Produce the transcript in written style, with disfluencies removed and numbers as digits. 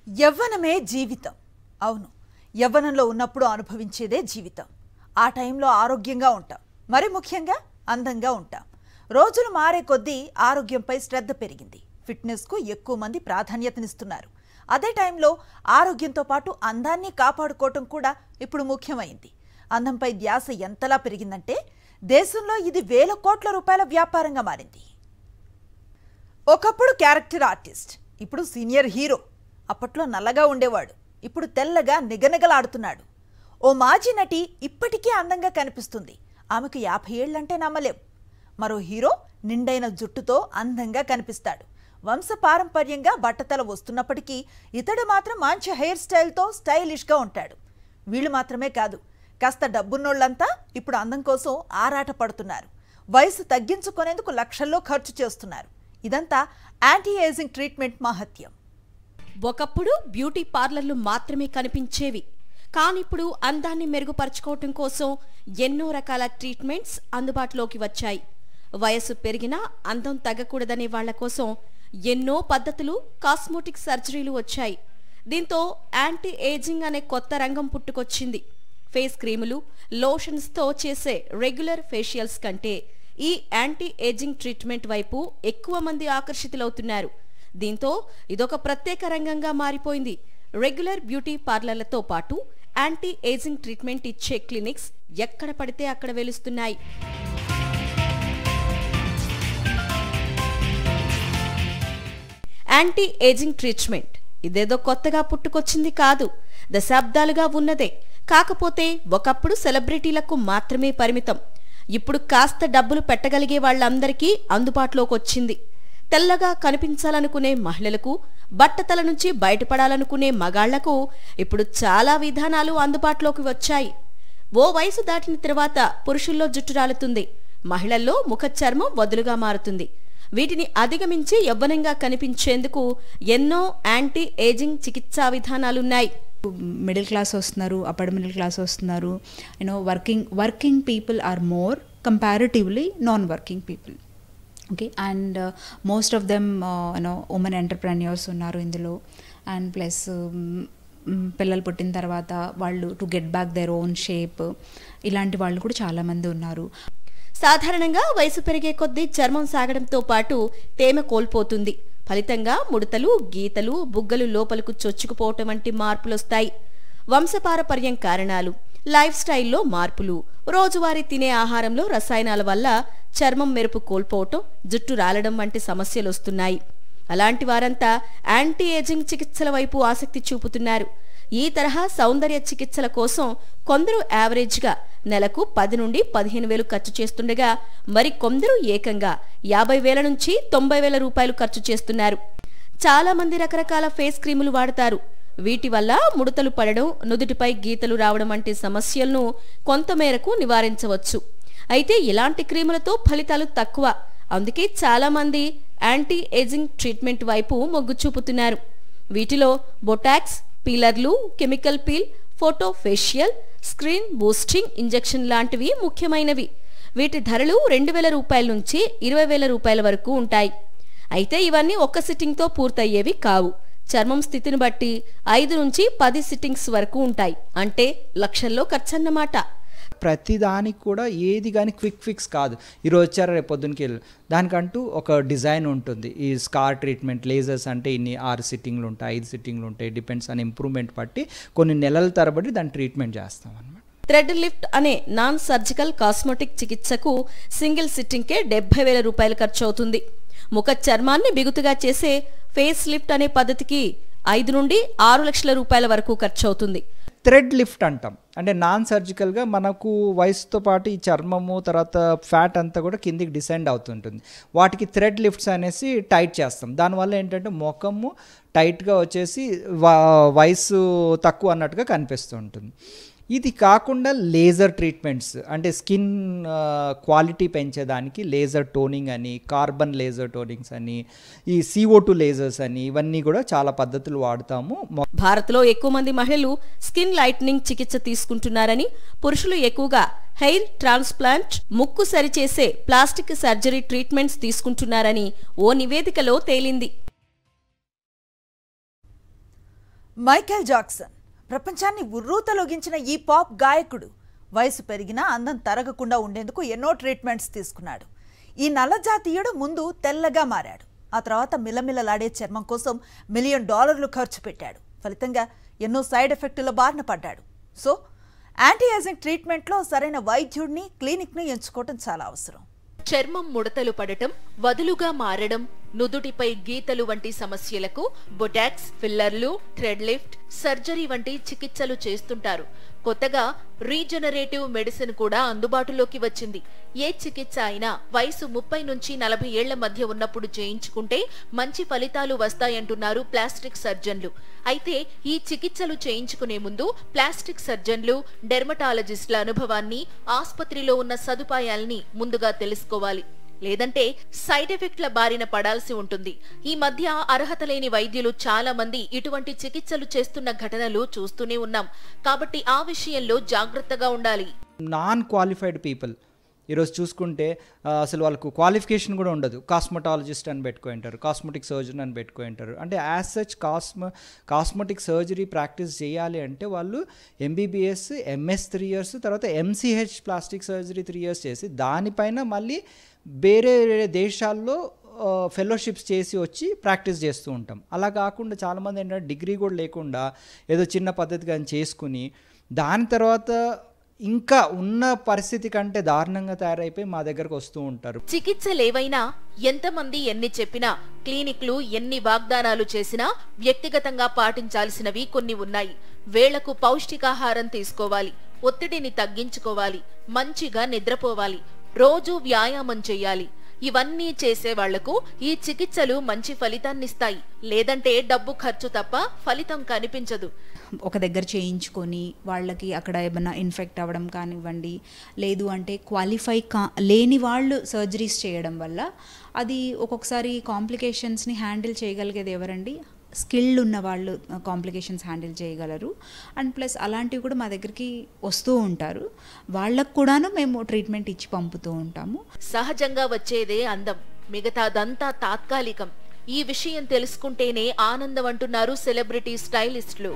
యవ్వనమే జీవితం. అవును, యవ్వనంలో ఉన్నప్పుడు అనుభవించేదే జీవితం. ఆ టైంలో ఆరోగ్యంగా ఉంటాం, మరి ముఖ్యంగా అందంగా ఉంటాం. రోజులు మారే కొద్దీ ఆరోగ్యంపై శ్రద్ధ పెరిగింది. ఫిట్నెస్కు ఎక్కువ మంది ప్రాధాన్యతనిస్తున్నారు. అదే టైంలో ఆరోగ్యంతో పాటు అందాన్ని కాపాడుకోవటం కూడా ఇప్పుడు ముఖ్యమైంది. అందంపై ధ్యాస ఎంతలా పెరిగిందంటే దేశంలో ఇది వేల కోట్ల రూపాయల వ్యాపారంగా మారింది. ఒకప్పుడు క్యారెక్టర్ ఆర్టిస్ట్, ఇప్పుడు సీనియర్ హీరో. అప్పట్లో నల్లగా ఉండేవాడు, ఇప్పుడు తెల్లగా నిగనిగలాడుతున్నాడు. ఓ మాజీ నటి ఇప్పటికీ అందంగా కనిపిస్తుంది. ఆమెకు 50 ఏళ్లంటే నమ్మలేం. మరో హీరో నిండైన జుట్టుతో అందంగా కనిపిస్తాడు. వంశపారంపర్యంగా బట్టతల వస్తున్నప్పటికీ ఇతడు మాత్రం మంచి హెయిర్ స్టైల్తో స్టైలిష్గా ఉంటాడు. వీళ్ళు మాత్రమే కాదు, కాస్త డబ్బున్నోళ్లంతా ఇప్పుడు అందం కోసం ఆరాట పడుతున్నారు. వయసు తగ్గించుకునేందుకు లక్షల్లో ఖర్చు చేస్తున్నారు. ఇదంతా యాంటీ ఏజింగ్ ట్రీట్మెంట్ మహత్యం. ఒకప్పుడు బ్యూటీ పార్లర్లు మాత్రమే కనిపించేవి, కానిప్పుడు అందాన్ని మెరుగుపరచుకోవటం కోసం ఎన్నో రకాల ట్రీట్మెంట్స్ అందుబాటులోకి వచ్చాయి. వయసు పెరిగినా అందం తగ్గకూడదనే వాళ్ల కోసం ఎన్నో పద్ధతులు, కాస్మోటిక్ సర్జరీలు వచ్చాయి. దీంతో యాంటీ ఏజింగ్ అనే కొత్త రంగం పుట్టుకొచ్చింది. ఫేస్ క్రీములు, లోషన్స్తో చేసే రెగ్యులర్ ఫేషియల్స్ కంటే ఈ యాంటీ ఏజింగ్ ట్రీట్మెంట్ వైపు ఎక్కువ మంది ఆకర్షితులవుతున్నారు. దీంతో ఇదొక ప్రత్యేక రంగంగా మారిపోయింది. రెగ్యులర్ బ్యూటీ పార్లర్లతో పాటు యాంటీ ఏజింగ్ ట్రీట్మెంట్ ఇచ్చే క్లినిక్స్ ఎక్కడ పడితే అక్కడ వెలుస్తున్నాయి. యాంటీ ఏజింగ్ ట్రీట్మెంట్ ఇదేదో కొత్తగా పుట్టుకొచ్చింది కాదు, దశాబ్దాలుగా ఉన్నదే. కాకపోతే ఒకప్పుడు సెలబ్రిటీలకు మాత్రమే పరిమితం. ఇప్పుడు కాస్త డబ్బులు పెట్టగలిగే వాళ్ళందరికీ అందుబాటులోకి వచ్చింది. తెల్లగా కనిపించాలనుకునే మహిళలకు, బట్టతల నుంచి బయటపడాలనుకునే మగాళ్లకు ఇప్పుడు చాలా విధానాలు అందుబాటులోకి వచ్చాయి. ఓ వయసు దాటిన తర్వాత పురుషుల్లో జుట్టు రాలుతుంది, మహిళల్లో ముఖ చర్మం వదులుగా మారుతుంది. వీటిని అధిగమించి యవ్వనంగా కనిపించేందుకు ఎన్నో యాంటీ ఏజింగ్ చికిత్సా విధానాలున్నాయి. మిడిల్ క్లాస్ వస్తున్నారు, అప్పర్ మిడిల్ క్లాస్ వస్తున్నారు. Working people are more comparatively non working people. Okay, and most of them women entrepreneurs ఉన్నారు ఇందులో. అండ్ ప్లస్ పిల్లలు పుట్టిన తర్వాత వాళ్ళు to get back their own shape, ఇలాంటి వాళ్ళు కూడా చాలామంది ఉన్నారు. సాధారణంగా వయసు పెరిగే కొద్దీ చర్మం సాగడంతో పాటు తేమ కోల్పోతుంది. ఫలితంగా ముడతలు, గీతలు, బుగ్గలు లోపలకు చొచ్చుకుపోవటం వంటి మార్పులొస్తాయి. వంశపారపర్యం కారణాలు, లైఫ్ స్టైల్లో మార్పులు, రోజువారీ తినే ఆహారంలో రసాయనాల వల్ల చర్మం మెరుపు కోల్పోవటం, జుట్టు రాలడం వంటి సమస్యలొస్తున్నాయి. అలాంటి వారంతా యాంటీ ఏజింగ్ చికిత్సల వైపు ఆసక్తి చూపుతున్నారు. ఈ తరహా సౌందర్య చికిత్సల కోసం కొందరు యావరేజ్గా నెలకు 10 నుండి 15,000 ఖర్చు చేస్తుండగా మరి కొందరు ఏకంగా 50,000 నుంచి 90,000 రూపాయలు ఖర్చు చేస్తున్నారు. చాలా మంది రకరకాల ఫేస్ క్రీములు వాడతారు. వీటి వల్ల ముడతలు పడడం, నుదుటిపై గీతలు రావడం వంటి సమస్యలను కొంతమేరకు నివారించవచ్చు. అయితే ఇలాంటి క్రీములతో ఫలితాలు తక్కువ. అందుకే చాలా మంది యాంటీ ఏజింగ్ ట్రీట్మెంట్ వైపు మొగ్గు చూపుతున్నారు. వీటిలో బొటాక్స్, పీలర్లు, chemical peel, photo facial, skin boosting injection లాంటివి ముఖ్యమైనవి. వీటి ధరలు 2,000 రూపాయల నుంచి 20,000 రూపాయల వరకు ఉంటాయి. అయితే ఇవన్నీ ఒక్క సిట్టింగ్తో పూర్తయ్యేవి కావు. చర్మం స్థితిని బట్టి 5 నుంచి 10 సిట్టింగ్స్ వరకు ఉంటాయి. అంటే లక్షల్లో ఖర్చన్నమాట. ప్రతిదానికి కూడా ఏది కానీ క్విక్ ఫిక్స్ కాదు. ఈరోజు వచ్చారా రేపు పొద్దునకి వెళ్ళి, దానికంటూ ఒక డిజైన్ ఉంటుంది. ఈ స్కార్ ట్రీట్మెంట్, లేజర్స్ అంటే ఇన్ని 6 సిట్టింగ్లు ఉంటాయి, 5 సిట్టింగ్లు ఉంటాయి. డిపెండ్స్ ఆన్ ఇంప్రూవ్మెంట్ బట్టి కొన్ని నెలల తరబడి దాన్ని ట్రీట్మెంట్ చేస్తాం అన్నమాట. థ్రెడ్ లిఫ్ట్ అనే నాన్ సర్జికల్ కాస్మెటిక్ చికిత్సకు సింగిల్ సిట్టింగ్కే 70,000 రూపాయలు ఖర్చు అవుతుంది. ముఖ చర్మాన్ని బిగుతుగా చేసే ఫేస్ లిఫ్ట్ అనే పద్ధతికి 5 నుండి 6 లక్షల రూపాయల వరకు ఖర్చు అవుతుంది. థ్రెడ్ లిఫ్ట్ అంటాం. అంటే నాన్ సర్జికల్గా మనకు వయసుతో పాటు ఈ చర్మము, తర్వాత ఫ్యాట్ అంతా కూడా కిందికి డిసెండ్ అవుతుంటుంది. వాటికి థ్రెడ్ లిఫ్ట్స్ అనేసి టైట్ చేస్తాం. దానివల్ల ఏంటంటే ముఖము టైట్గా వచ్చేసి వయసు తక్కువ అన్నట్టుగా కనిపిస్తూ ఉంటుంది. ఇది కాకుండా లేజర్ ట్రీట్మెంట్స్, అంటే స్కిన్ క్వాలిటీ పెంచేదానికి లేజర్ టోనింగ్ అని, కార్బన్ లేజర్ టోనింగ్స్ అని, ఈ CO2 లేజర్స్ అని, ఇవన్నీ కూడా చాలా పద్ధతులు వాడతాము. భారత్లో ఎక్కువ మంది మహిళలు స్కిన్ లైట్నింగ్ చికిత్స తీసుకుంటున్నారని, పురుషులు ఎక్కువగా హెయిర్ ట్రాన్స్ప్లాంట్, ముక్కు సరిచేసే ప్లాస్టిక్ సర్జరీ ట్రీట్మెంట్స్ తీసుకుంటున్నారని ఓ నివేదికలో తేలింది. మైకేల్ జాక్సన్ ప్రపంచాన్ని ఉర్రూతలొగించిన ఈ పాప్ గాయకుడు వయసు పెరిగినా అందం తరగకుండా ఉండేందుకు ఎన్నో ట్రీట్మెంట్స్ తీసుకున్నాడు. ఈ నల్లజాతీయుడు ముందు తెల్లగా మారాడు. ఆ తర్వాత మిలమిలలాడే చర్మం కోసం $1 మిలియన్ ఖర్చు పెట్టాడు. ఫలితంగా ఎన్నో సైడ్ ఎఫెక్టుల బారిన పడ్డాడు. సో యాంటీ ఏజింగ్ ట్రీట్మెంట్లో సరైన వైద్యుడిని, క్లినిక్ను ఎంచుకోవడం చాలా అవసరం. చర్మం ముడతలు పడటం, వదులుగా మారడం, నుదుటిపై గీతలు వంటి సమస్యలకు బొటాక్స్, ఫిల్లర్లు, థ్రెడ్ లిఫ్ట్, సర్జరీ వంటి చికిత్సలు చేస్తుంటారు. కొత్తగా రీజనరేటివ్ మెడిసిన్ కూడా అందుబాటులోకి వచ్చింది. ఏ చికిత్స అయినా వయసు 30 నుంచి 40 ఏళ్ల మధ్య ఉన్నప్పుడు చేయించుకుంటే మంచి ఫలితాలు వస్తాయంటున్నారు ప్లాస్టిక్ సర్జన్లు. అయితే ఈ చికిత్సలు చేయించుకునే ముందు ప్లాస్టిక్ సర్జన్లు, డెర్మటాలజిస్టుల అనుభవాన్ని, ఆసుపత్రిలో ఉన్న సదుపాయాల్ని ముందుగా తెలుసుకోవాలి. లేదంటే సైడ్ ఎఫెక్ట్ల బారిన పడాల్సి ఉంటుంది. ఈ మధ్య అర్హత లేని వైద్యులు చాలా మంది ఇటువంటి చికిత్సలు చేస్తున్న ఘటనలు చూస్తూనే ఉన్నాం. కాబట్టి ఆ విషయంలో జాగ్రత్తగా ఉండాలి. నాన్ క్వాలిఫైడ్ పీపుల్ ఈరోజు చూసుకుంటే అసలు వాళ్ళకు క్వాలిఫికేషన్ కూడా ఉండదు. కాస్మెటాలజిస్ట్ అని పెట్టుకుంటారు, కాస్మెటిక్ సర్జన్ అని పెట్టుకుంటారు. అంటే as such cosmetic surgery practice చేయాలి అంటే వాళ్ళు MBBS, MS 3 years, తర్వాత MCH ప్లాస్టిక్ సర్జరీ 3 years చేసి దానిపైన మళ్ళీ వేరే దేశాల్లో ఫెలోషిప్స్ చేసి వచ్చి ప్రాక్టీస్ చేస్తూ ఉంటాం. అలా కాకుండా చాలామంది ఏంటంటే డిగ్రీ కూడా లేకుండా ఏదో చిన్న పద్ధతిగా చేసుకుని దాని తర్వాత ఇంకా ఉన్న పరిస్థితి కంటే దారుణంగా తయారైపోయి మా దగ్గరకు వస్తూ ఉంటారు. చికిత్సలేవైనా, ఎంతమంది ఎన్ని చెప్పినా, క్లినిక్లు ఎన్ని వాగ్దానాలు చేసినా వ్యక్తిగతంగా పాటించాల్సినవి కొన్ని ఉన్నాయి. వేళకు పౌష్టికాహారం తీసుకోవాలి, ఒత్తిడిని తగ్గించుకోవాలి, మంచిగా నిద్రపోవాలి, రోజూ వ్యాయామం చెయ్యాలి. ఇవన్నీ చేసే వాళ్లకు ఈ చికిత్సలు మంచి ఫలితాన్నిస్తాయి. లేదంటే డబ్బు ఖర్చు తప్ప ఫలితం కనిపించదు. ఒక దగ్గర చేయించుకొని వాళ్ళకి అక్కడ ఏమైనా ఇన్ఫెక్ట్ అవ్వడం కానివ్వండి, లేదు అంటే క్వాలిఫై లేని వాళ్ళు సర్జరీస్ చేయడం వల్ల అది ఒక్కొక్కసారి కాంప్లికేషన్స్ని హ్యాండిల్ చేయగలిగేది ఎవరండి? స్కిల్డ్ ఉన్న వాళ్ళు కాంప్లికేషన్స్ హ్యాండిల్ చేయగలరు. అండ్ ప్లస్ అలాంటివి కూడా మా దగ్గరికి వస్తూ ఉంటారు. వాళ్ళకు కూడాను మేము ట్రీట్మెంట్ ఇచ్చి పంపుతూ ఉంటాము. సహజంగా వచ్చేదే అందం, మిగతాదంతా తాత్కాలికం. ఈ విషయం తెలుసుకుంటేనే ఆనందం అంటున్నారు సెలబ్రిటీ స్టైలిస్టులు.